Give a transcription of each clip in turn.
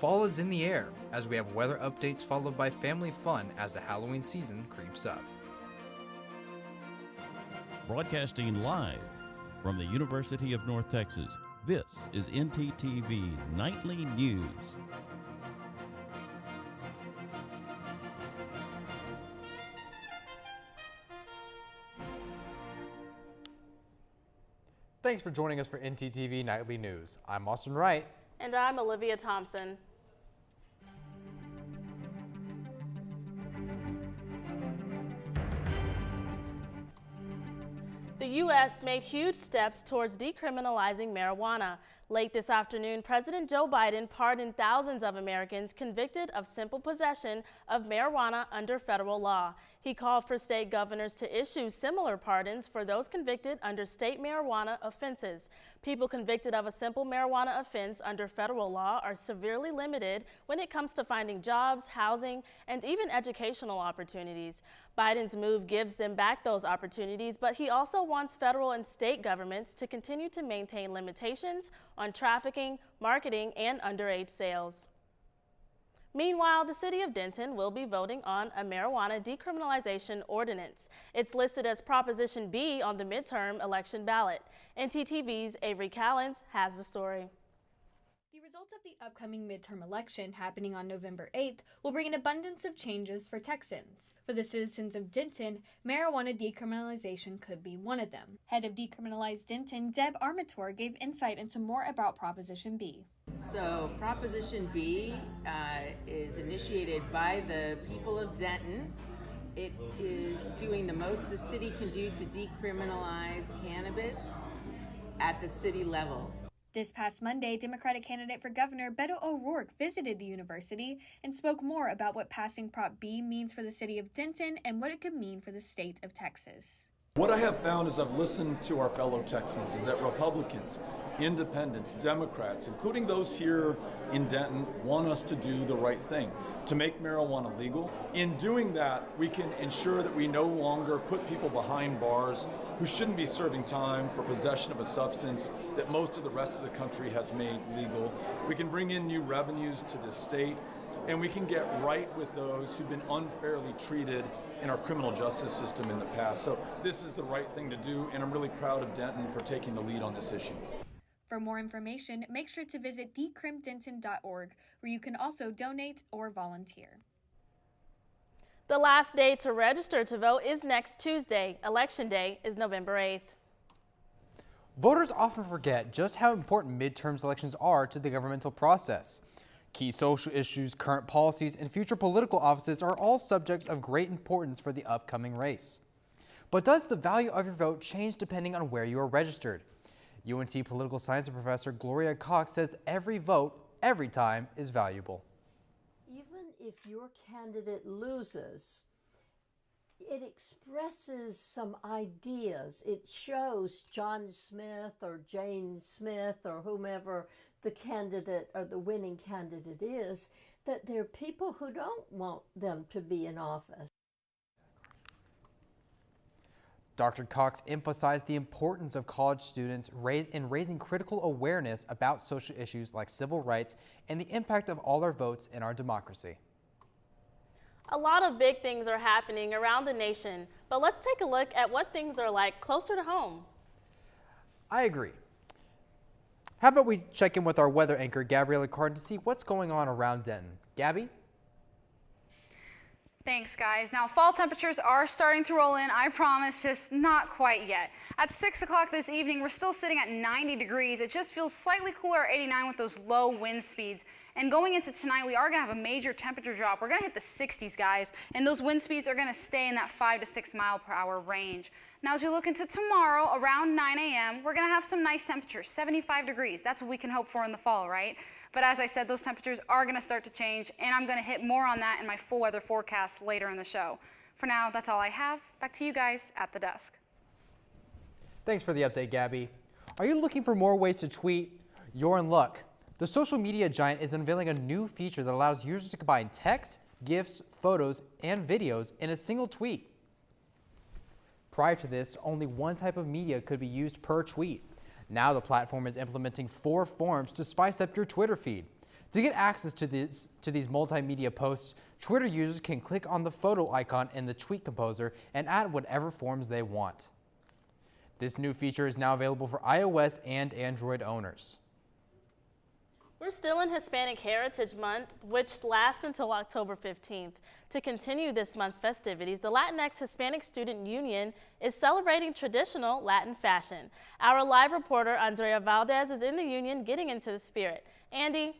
Fall is in the air as we have weather updates followed by family fun as the Halloween season creeps up. Broadcasting live from the University of North Texas, this is ntTV Nightly News. Thanks for joining us for ntTV Nightly News. I'm Austin Wright. And I'm Olivia Thompson. The U.S. made huge steps towards decriminalizing marijuana. Late this afternoon, President Joe Biden pardoned thousands of Americans convicted of simple possession of marijuana under federal law. He called for state governors to issue similar pardons for those convicted under state marijuana offenses. People convicted of a simple marijuana offense under federal law are severely limited when it comes to finding jobs, housing, and even educational opportunities. Biden's move gives them back those opportunities, but he also wants federal and state governments to continue to maintain limitations on trafficking, marketing, and underage sales. Meanwhile, the city of Denton will be voting on a marijuana decriminalization ordinance. It's listed as Proposition B on the midterm election ballot. ntTV's Avery Callens has the story. The results of the upcoming midterm election happening on November 8th will bring an abundance of changes for Texans. For the citizens of Denton, marijuana decriminalization could be one of them. Head of Decriminalize Denton, Deb Armator, gave insight into more about Proposition B. So Proposition B is initiated by the people of Denton. It is doing the most the city can do to decriminalize cannabis at the city level. This past Monday, Democratic candidate for governor Beto O'Rourke visited the university and spoke more about what passing Prop B means for the city of Denton and what it could mean for the state of Texas. What I have found as I've listened to our fellow Texans is that Republicans, independents, Democrats, including those here in Denton, want us to do the right thing, to make marijuana legal. In doing that, we can ensure that we no longer put people behind bars who shouldn't be serving time for possession of a substance that most of the rest of the country has made legal. We can bring in new revenues to the state, and we can get right with those who've been unfairly treated in our criminal justice system in the past. So this is the right thing to do, and I'm really proud of Denton for taking the lead on this issue. For more information, make sure to visit decrimdenton.org, where you can also donate or volunteer. The last day to register to vote is next Tuesday. Election Day is November 8th. Voters often forget just how important midterms elections are to the governmental process. Key social issues, current policies, and future political offices are all subjects of great importance for the upcoming race. But does the value of your vote change depending on where you are registered? UNT political science professor Gloria Cox says every vote, every time, is valuable. Even if your candidate loses, it expresses some ideas. It shows John Smith or Jane Smith or whomever the candidate or the winning candidate is, that there are people who don't want them to be in office. Dr. Cox emphasized the importance of college students in raising critical awareness about social issues like civil rights and the impact of all our votes in our democracy. A lot of big things are happening around the nation, but let's take a look at what things are like closer to home. I agree. How about we check in with our weather anchor, Gabriella Cardin, to see what's going on around Denton. Gabby? Thanks, guys. Now, fall temperatures are starting to roll in, I promise, just not quite yet. At 6 o'clock this evening, we're still sitting at 90 degrees. It just feels slightly cooler at 89 with those low wind speeds. And going into tonight, we are going to have a major temperature drop. We're going to hit the 60s, guys, and those wind speeds are going to stay in that 5 to 6 mile per hour range. Now, as we look into tomorrow, around 9 a.m., we're going to have some nice temperatures, 75 degrees. That's what we can hope for in the fall, right? But as I said, those temperatures are going to start to change, and I'm going to hit more on that in my full weather forecast later in the show. For now, that's all I have. Back to you guys at the desk. Thanks for the update, Gabby. Are you looking for more ways to tweet? You're in luck. The social media giant is unveiling a new feature that allows users to combine text, GIFs, photos, and videos in a single tweet. Prior to this, only one type of media could be used per tweet. Now the platform is implementing 4 forms to spice up your Twitter feed. To get access to these multimedia posts, Twitter users can click on the photo icon in the tweet composer and add whatever forms they want. This new feature is now available for iOS and Android owners. We're still in Hispanic Heritage Month, which lasts until October 15th. To continue this month's festivities, the Latinx Hispanic Student Union is celebrating traditional Latin fashion. Our live reporter, Andrea Valdez, is in the union getting into the spirit. Andy?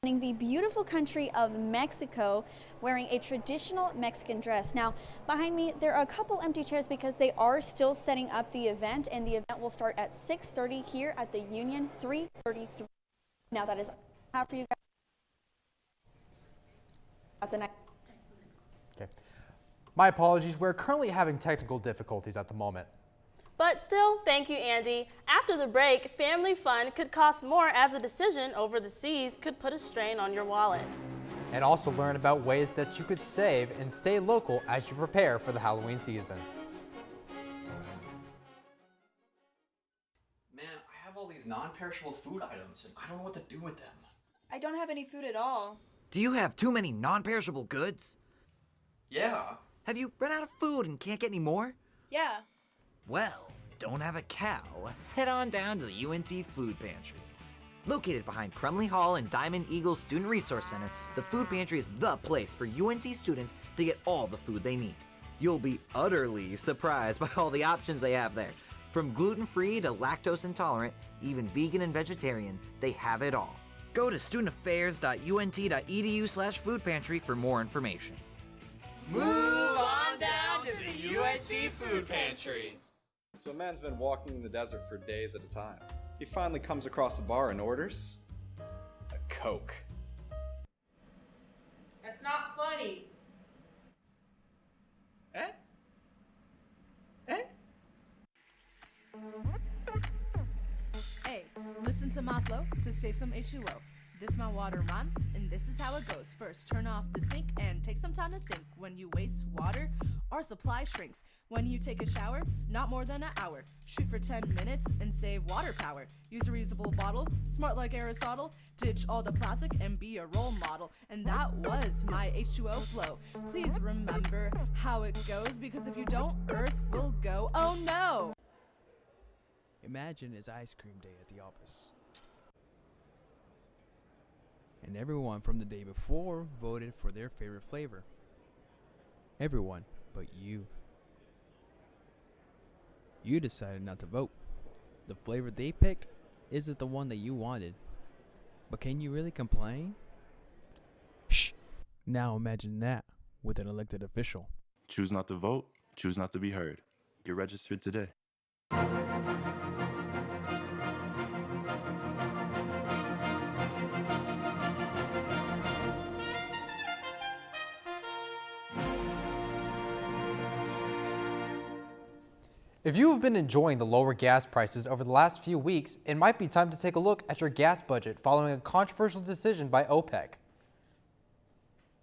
The beautiful country of Mexico, wearing a traditional Mexican dress. Now, behind me, there are a couple empty chairs because they are still setting up the event, and the event will start at 6:30 here at the Union 333. Now, that is all for you guys. At the next. Okay. My apologies, we're currently having technical difficulties at the moment. But still, thank you, Andy. After the break, family fun could cost more as a decision over the seas could put a strain on your wallet. And also learn about ways that you could save and stay local as you prepare for the Halloween season. Man, I have all these non-perishable food items and I don't know what to do with them. I don't have any food at all. Do you have too many non-perishable goods? Yeah. Have you run out of food and can't get any more? Yeah. Well, don't have a cow? Head on down to the UNT Food Pantry. Located behind Crumley Hall and Diamond Eagle Student Resource Center, the Food Pantry is the place for UNT students to get all the food they need. You'll be utterly surprised by all the options they have there. From gluten-free to lactose intolerant, even vegan and vegetarian, they have it all. Go to studentaffairs.unt.edu/food pantry for more information. Move on down to the UNT Food Pantry. So a man's been walking in the desert for days at a time. He finally comes across a bar and orders a Coke. That's not funny. Eh? Eh? Hey, listen to my flow to save some H2O. This my water rhyme, and this is how it goes. First, turn off the sink and take some time to think. When you waste water, our supply shrinks. When you take a shower, not more than an hour. Shoot for 10 minutes and save water power. Use a reusable bottle, smart like Aristotle. Ditch all the plastic and be a role model. And that was my H2O flow. Please remember how it goes, because if you don't, Earth will go, oh no! Imagine it's ice cream day at the office. And everyone from the day before voted for their favorite flavor. Everyone but you. You decided not to vote. The flavor they picked isn't the one that you wanted. But can you really complain? Shh! Now imagine that with an elected official. Choose not to vote, choose not to be heard. Get registered today. If you have been enjoying the lower gas prices over the last few weeks, it might be time to take a look at your gas budget following a controversial decision by OPEC.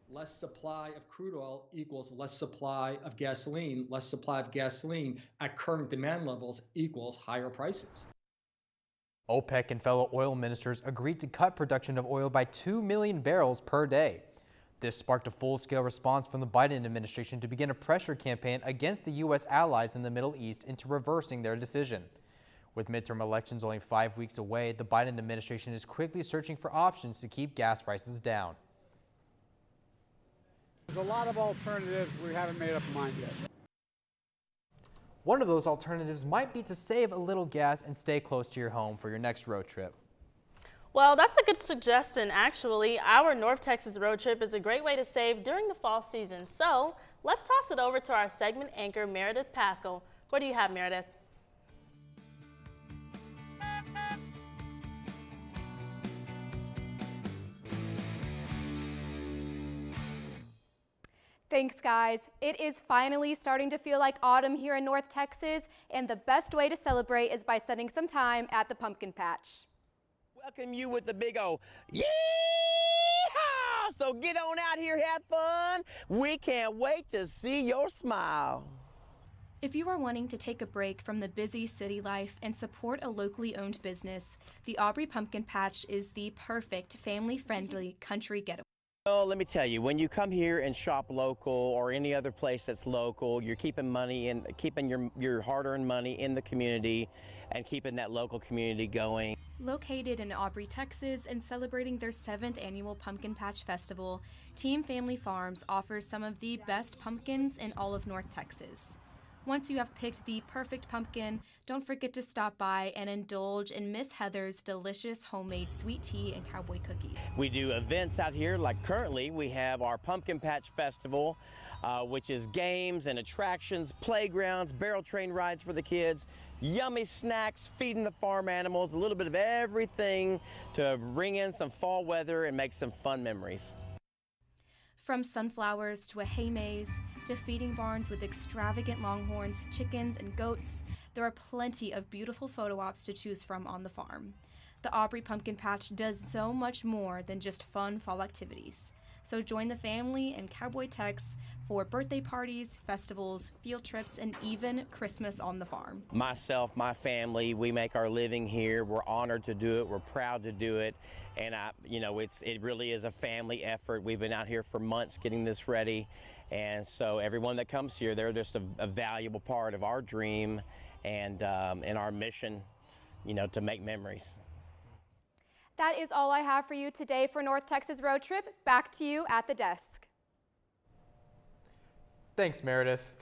Less supply of crude oil equals less supply of gasoline. Less supply of gasoline at current demand levels equals higher prices. OPEC and fellow oil ministers agreed to cut production of oil by 2 million barrels per day. This sparked a full-scale response from the Biden administration to begin a pressure campaign against the U.S. allies in the Middle East into reversing their decision. With midterm elections only 5 weeks away, the Biden administration is quickly searching for options to keep gas prices down. There's a lot of alternatives. We haven't made up our mind yet. One of those alternatives might be to save a little gas and stay close to your home for your next road trip. Well, that's a good suggestion, actually. Our North Texas road trip is a great way to save during the fall season. So let's toss it over to our segment anchor, Meredith Pascal. What do you have, Meredith? Thanks, guys. It is finally starting to feel like autumn here in North Texas, and the best way to celebrate is by spending some time at the pumpkin patch. welcome you with the big old yeehaw! So get on out here, have fun. We can't wait to see your smile. If you are wanting to take a break from the busy city life and support a locally owned business, the Aubrey Pumpkin Patch is the perfect family-friendly country getaway. Well, let me tell you, when you come here and shop local or any other place that's local, you're keeping money and keeping your hard-earned money in the community and keeping that local community going. Located in Aubrey, Texas, and celebrating their 7th annual Pumpkin Patch Festival, Team Family Farms offers some of the best pumpkins in all of North Texas. Once you have picked the perfect pumpkin, don't forget to stop by and indulge in Miss Heather's delicious homemade sweet tea and cowboy cookies. We do events out here, like currently we have our Pumpkin Patch Festival, which is games and attractions, playgrounds, barrel train rides for the kids, yummy snacks, feeding the farm animals, a little bit of everything to bring in some fall weather and make some fun memories. From sunflowers to a hay maze, to feeding barns with extravagant longhorns, chickens, and goats, there are plenty of beautiful photo ops to choose from on the farm. The Aubrey Pumpkin Patch does so much more than just fun fall activities. So join the family and Cowboy Tex for birthday parties, festivals, field trips, and even Christmas on the farm. Myself, my family, we make our living here. We're honored to do it. We're proud to do it. And it really is a family effort. We've been out here for months getting this ready. And so everyone that comes here, they're just a valuable part of our dream and our mission, to make memories. That is all I have for you today for North Texas Road Trip. Back to you at the desk. Thanks, Meredith.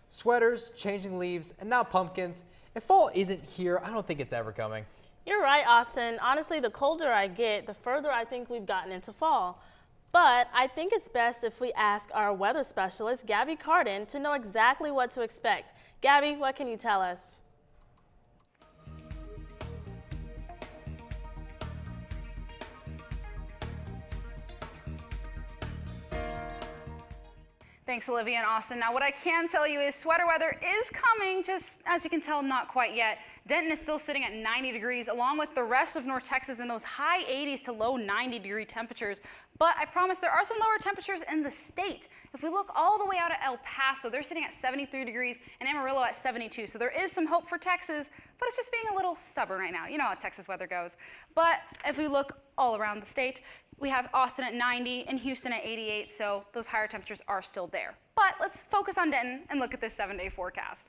Sweaters, changing leaves, and now pumpkins. If fall isn't here, I don't think it's ever coming. You're right, Austin. Honestly, the colder I get, the further I think we've gotten into fall. But I think it's best if we ask our weather specialist, Gabby Carden, to know exactly what to expect. Gabby, what can you tell us? Thanks, Olivia and Austin. Now, what I can tell you is sweater weather is coming, just as you can tell, not quite yet. Denton is still sitting at 90 degrees, along with the rest of North Texas in those high 80s to low 90-degree temperatures. But I promise there are some lower temperatures in the state. If we look all the way out at El Paso, they're sitting at 73 degrees, and Amarillo at 72. So there is some hope for Texas, but it's just being a little stubborn right now. You know how Texas weather goes. But if we look all around the state, we have Austin at 90 and Houston at 88, so those higher temperatures are still there. But let's focus on Denton and look at this 7-day forecast.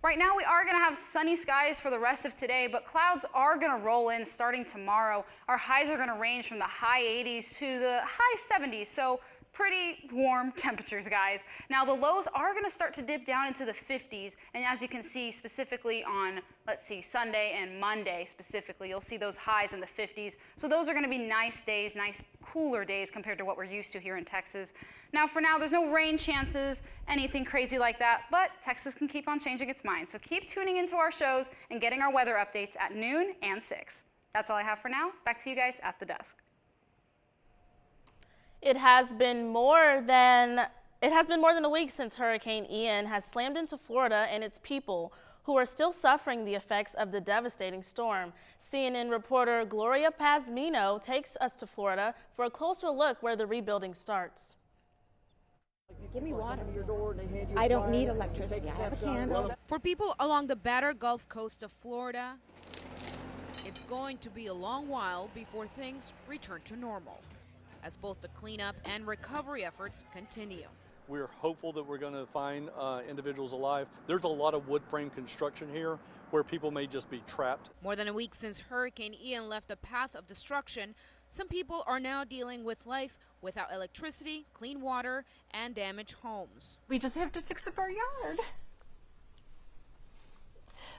Right now we are going to have sunny skies for the rest of today, but clouds are going to roll in starting tomorrow. Our highs are going to range from the high 80s to the high 70s, so pretty warm temperatures, guys. Now the lows are going to start to dip down into the 50s, and as you can see specifically on, let's see, Sunday and Monday specifically, you'll see those highs in the 50s. So those are going to be nice days, nice cooler days compared to what we're used to here in Texas. Now for now, there's no rain chances, anything crazy like that, but Texas can keep on changing its mind. So keep tuning into our shows and getting our weather updates at noon and 6. That's all I have for now. Back to you guys at the desk. It has been more than a week since Hurricane Ian has slammed into Florida and its people, who are still suffering the effects of the devastating storm. CNN reporter Gloria Pazmino takes us to Florida for a closer look where the rebuilding starts. Give me water. I don't need electricity. I have a candle. For people along the battered Gulf Coast of Florida, it's going to be a long while before things return to normal, as both the cleanup and recovery efforts continue. We're hopeful that we're going to find individuals alive. There's a lot of wood frame construction here where people may just be trapped. More than a week since Hurricane Ian left a path of destruction, some people are now dealing with life without electricity, clean water, and damaged homes. We just have to fix up our yard.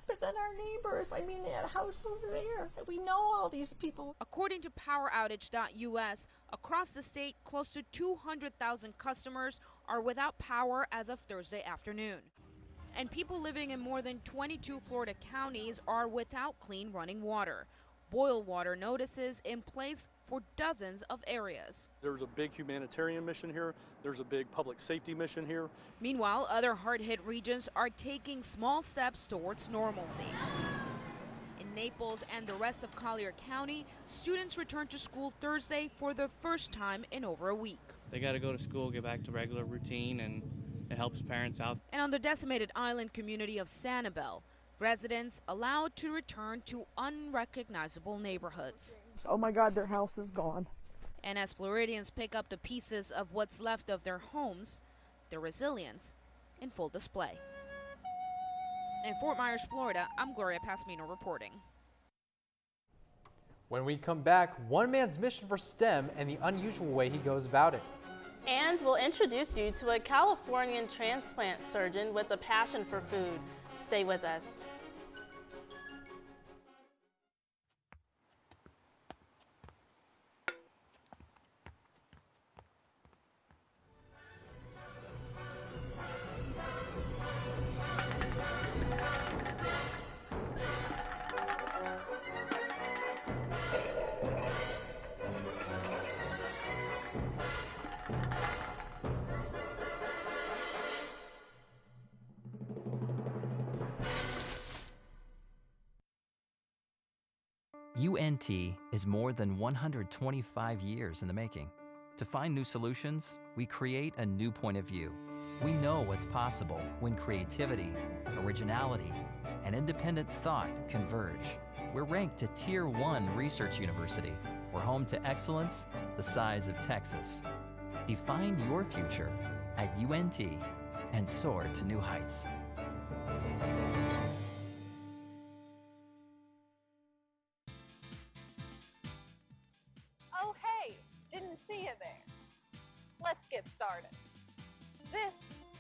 But then our neighbors, that house over there, we know all these people. According to PowerOutage.us, across the state, close to 200,000 customers are without power as of Thursday afternoon. And people living in more than 22 Florida counties are without clean running water. Boil water notices in place for dozens of areas. There's a big humanitarian mission here. There's a big public safety mission here. Meanwhile, other hard-hit regions are taking small steps towards normalcy. In Naples, and the rest of Collier County, students returned to school Thursday for the first time in over a week. They got to go to school, get back to regular routine, and it helps parents out. And on the decimated island community of Sanibel, residents allowed to return to unrecognizable neighborhoods. Oh my God, their house is gone. And as Floridians pick up the pieces of what's left of their homes, their resilience in full display. In Fort Myers, Florida, I'm Gloria Pasmino reporting. When we come back, one man's mission for STEM and the unusual way he goes about it. And we'll introduce you to a Californian transplant surgeon with a passion for food. Stay with us. UNT is more than 125 years in the making. To find new solutions, we create a new point of view. We know what's possible when creativity, originality, and independent thought converge. We're ranked a Tier 1 research university. We're home to excellence the size of Texas. Define your future at UNT and soar to new heights. Oh, hey, didn't see you there. Let's get started. This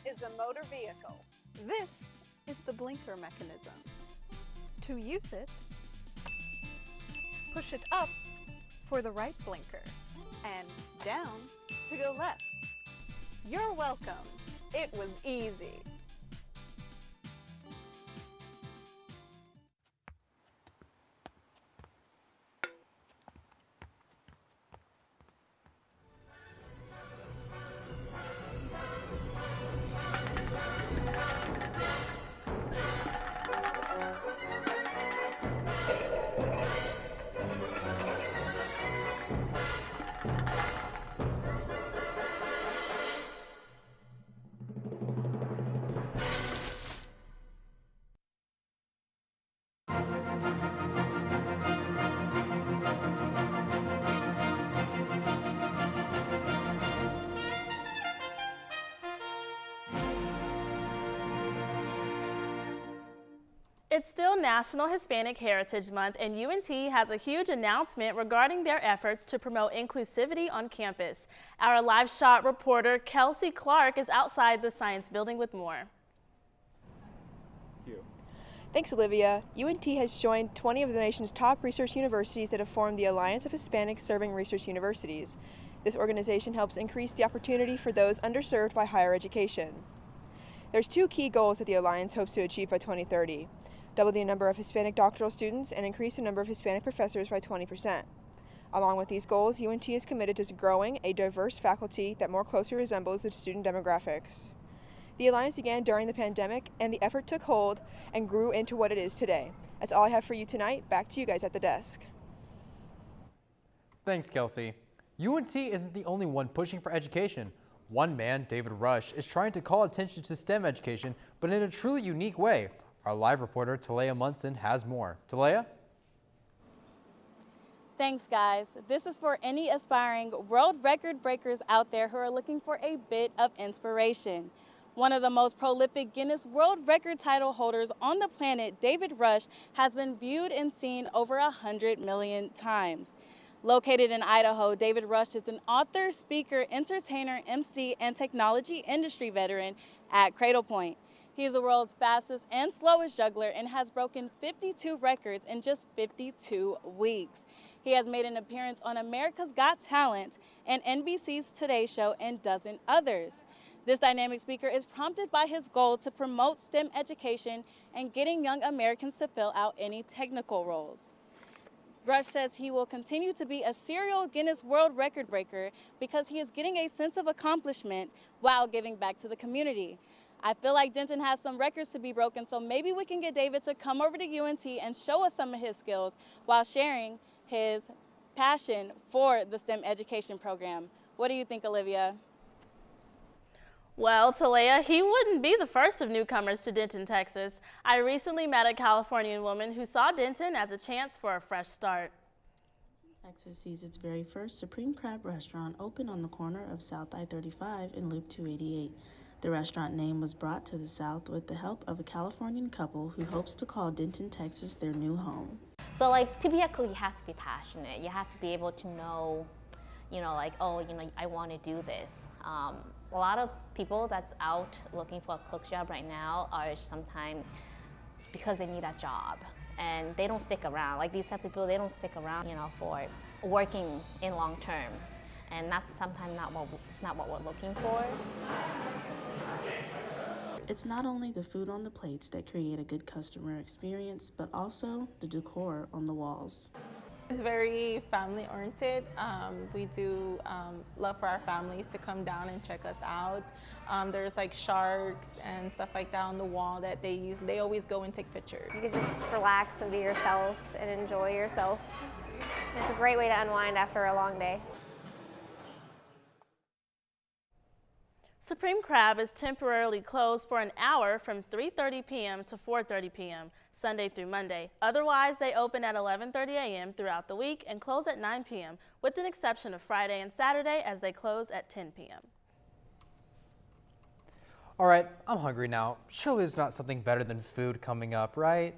is a motor vehicle. This is the blinker mechanism. To use it, push it up for the right blinker and down to go left. You're welcome. It was easy. It's still National Hispanic Heritage Month, and UNT has a huge announcement regarding their efforts to promote inclusivity on campus. Our live shot reporter, Kelsey Clark, is outside the Science Building with more. Thanks, Olivia. UNT has joined 20 of the nation's top research universities that have formed the Alliance of Hispanic Serving Research Universities. This organization helps increase the opportunity for those underserved by higher education. There's two key goals that the Alliance hopes to achieve by 2030. Double the number of Hispanic doctoral students and increase the number of Hispanic professors by 20%. Along with these goals, UNT is committed to growing a diverse faculty that more closely resembles the student demographics. The Alliance began during the pandemic, and the effort took hold and grew into what it is today. That's all I have for you tonight. Back to you guys at the desk. Thanks, Kelsey. UNT isn't the only one pushing for education. One man, David Rush, is trying to call attention to STEM education, but in a truly unique way. Our live reporter, Talea Munson, has more. Talea? Thanks, guys. This is for any aspiring world record breakers out there who are looking for a bit of inspiration. One of the most prolific Guinness World Record title holders on the planet, David Rush, has been viewed and seen over 100 million times. Located in Idaho, David Rush is an author, speaker, entertainer, MC, and technology industry veteran at Cradle Point. He is the world's fastest and slowest juggler and has broken 52 records in just 52 weeks. He has made an appearance on America's Got Talent and NBC's Today Show and dozens others. This dynamic speaker is prompted by his goal to promote STEM education and getting young Americans to fill out any technical roles. Rush says he will continue to be a serial Guinness World Record breaker because he is getting a sense of accomplishment while giving back to the community. I feel like Denton has some records to be broken, so maybe we can get David to come over to UNT and show us some of his skills while sharing his passion for the STEM education program. What do you think, Olivia? Well, Talea, he wouldn't be the first of newcomers to Denton, Texas. I recently met a Californian woman who saw Denton as a chance for a fresh start. Texas sees its very first Supreme Crab restaurant open on the corner of South I-35 and Loop 288. The restaurant name was brought to the South with the help of a Californian couple who hopes to call Denton, Texas their new home. So like to be a cook, you have to be passionate. You have to be able to know, like, oh, I want to do this. A lot of people that's out looking for a cook job right now are sometimes because they need a job and they don't stick around. Like these type of people, they don't stick around, for working in long term. And that's sometimes not what we're looking for. It's not only the food on the plates that create a good customer experience, but also the decor on the walls. It's very family oriented. We do love for our families to come down and check us out. There's like sharks and stuff like that on the wall that they use. They always go and take pictures. You can just relax and be yourself and enjoy yourself. It's a great way to unwind after a long day. Supreme Crab is temporarily closed for an hour from 3:30 p.m. to 4:30 p.m. Sunday through Monday. Otherwise, they open at 11:30 a.m. throughout the week and close at 9 p.m., with an exception of Friday and Saturday as they close at 10 p.m. All right, I'm hungry now. Surely there's not something better than food coming up, right?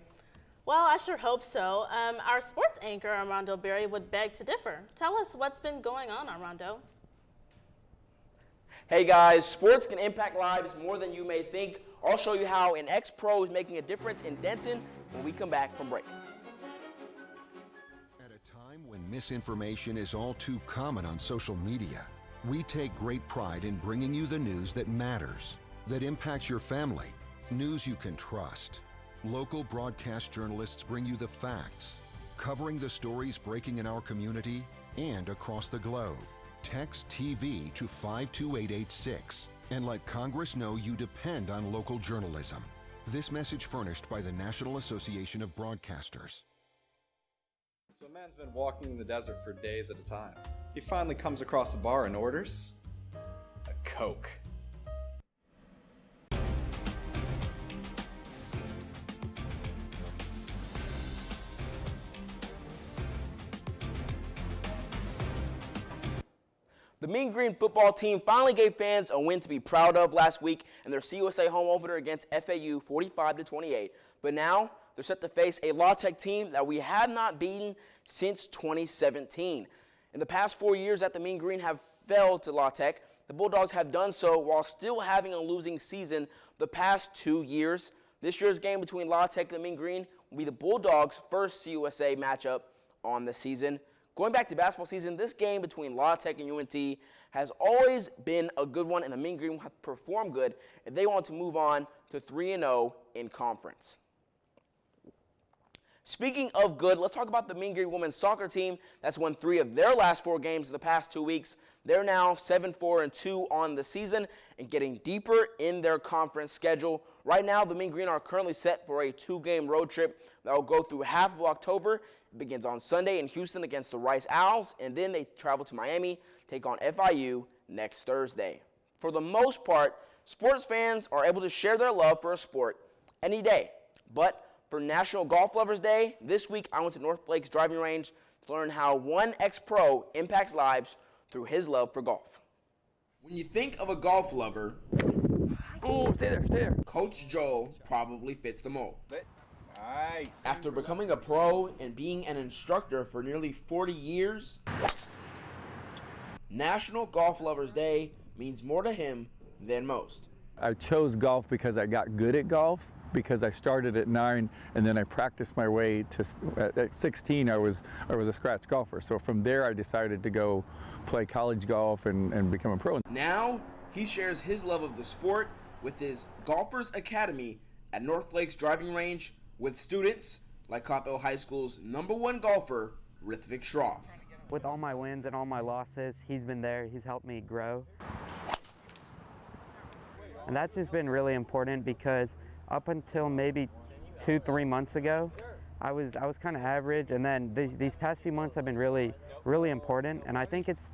Well, I sure hope so. Our sports anchor, Armando Berry, would beg to differ. Tell us what's been going on, Armando. Hey guys, sports can impact lives more than you may think. I'll show you how an ex-pro is making a difference in Denton when we come back from break. At a time when misinformation is all too common on social media, we take great pride in bringing you the news that matters, that impacts your family, news you can trust. Local broadcast journalists bring you the facts, covering the stories breaking in our community and across the globe. Text TV to 52886 and let Congress know you depend on local journalism. This message furnished by the National Association of Broadcasters. So a man's been walking in the desert for days at a time. He finally comes across a bar and orders a Coke. The Mean Green football team finally gave fans a win to be proud of last week in their CUSA home opener against FAU 45-28. But now they're set to face a La Tech team that we have not beaten since 2017. In the past 4 years that the Mean Green have fell to La Tech, the Bulldogs have done so while still having a losing season the past 2 years. This year's game between La Tech and the Mean Green will be the Bulldogs' first CUSA matchup on the season. Going back to basketball season, this game between La Tech and UNT has always been a good one, and the Mean Green will have to perform good if they want to move on to 3-0 in conference. Speaking of good, let's talk about the Mean Green women's soccer team that's won 3 of their last 4 games in the past 2 weeks. They're now 7-4-2 on the season and getting deeper in their conference schedule. Right now, the Mean Green are currently set for a 2-game road trip that will go through half of October. It begins on Sunday in Houston against the Rice Owls, and then they travel to Miami, take on FIU next Thursday. For the most part, sports fans are able to share their love for a sport any day. But for National Golf Lovers Day, this week I went to North Lakes driving range to learn how one ex-pro impacts lives through his love for golf. When you think of a golf lover, stay there. Coach Joel probably fits the mold. Nice. After becoming a pro and being an instructor for nearly 40 years, National Golf Lovers Day means more to him than most. I chose golf because I got good at golf, because I started at 9 and then I practiced my way to, at 16 I was a scratch golfer. So from there I decided to go play college golf and become a pro. Now he shares his love of the sport with his Golfers Academy at North Lakes driving range with students like Coppell High School's #1 golfer, Rithvik Shroff. With all my wins and all my losses, he's been there. He's helped me grow. And that's just been really important because up until maybe 2-3 months ago, I was kind of average, and then these past few months have been really important. And I think it's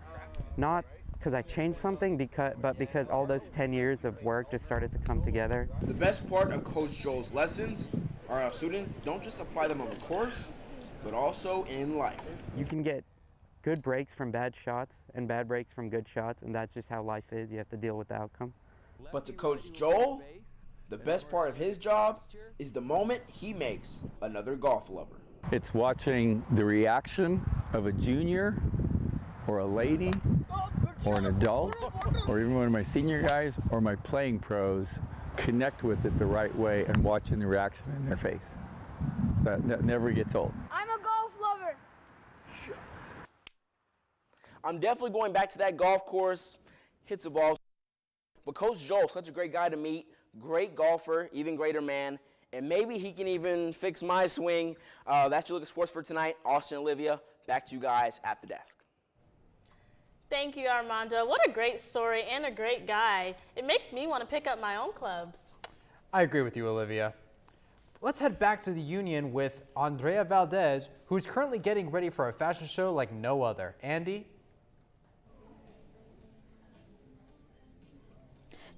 not because I changed something, but because all those 10 years of work just started to come together. The best part of Coach Joel's lessons are how students don't just apply them on the course, but also in life. You can get good breaks from bad shots and bad breaks from good shots, and that's just how life is. You have to deal with the outcome. But to Coach Joel, the best part of his job is the moment he makes another golf lover. It's watching the reaction of a junior or a lady or an adult or even one of my senior guys or my playing pros connect with it the right way and watching the reaction in their face. That never gets old. I'm a golf lover. I'm definitely going back to that golf course, hits a ball. But Coach Joel, such a great guy to meet, great golfer, even greater man, and maybe he can even fix my swing. That's your look at sports for tonight. Austin and Olivia, back to you guys at the desk. Thank you, Armando. What a great story and a great guy. It makes me want to pick up my own clubs. I agree with you, Olivia. Let's head back to the Union with Andrea Valdez, who's currently getting ready for a fashion show like no other. Andy?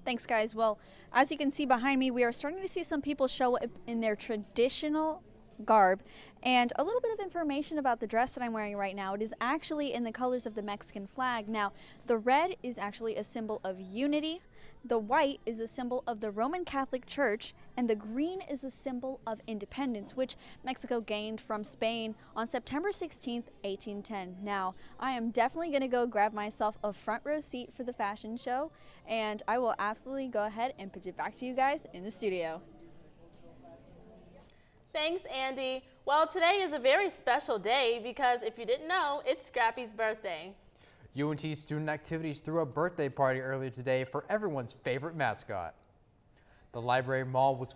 Thanks, guys. Well, as you can see behind me, we are starting to see some people show up in their traditional garb, and a little bit of information about the dress that I'm wearing right now. It is actually in the colors of the Mexican flag. Now, the red is actually a symbol of unity, the white is a symbol of the Roman Catholic Church, and the green is a symbol of independence, which Mexico gained from Spain on September 16th, 1810. Now, I am definitely going to go grab myself a front row seat for the fashion show, and I will absolutely go ahead and pitch it back to you guys in the studio. Thanks, Andy. Well, today is a very special day because if you didn't know, it's Scrappy's birthday. UNT Student Activities threw a birthday party earlier today for everyone's favorite mascot. The library mall was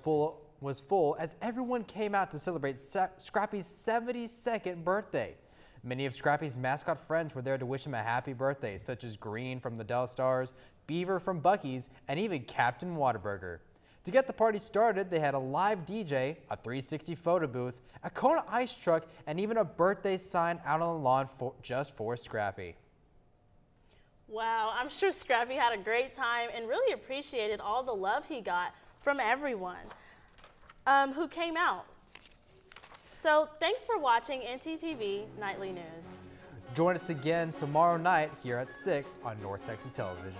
full as everyone came out to celebrate Scrappy's 72nd birthday. Many of Scrappy's mascot friends were there to wish him a happy birthday, such as Green from the Dallas Stars, Beaver from Buc-ee's, and even Captain Whataburger. To get the party started, they had a live DJ, a 360 photo booth, a Kona ice truck, and even a birthday sign out on the lawn just for Scrappy. Wow, I'm sure Scrappy had a great time and really appreciated all the love he got from everyone who came out. So thanks for watching ntTV Nightly News. Join us again tomorrow night here at 6 on North Texas Television.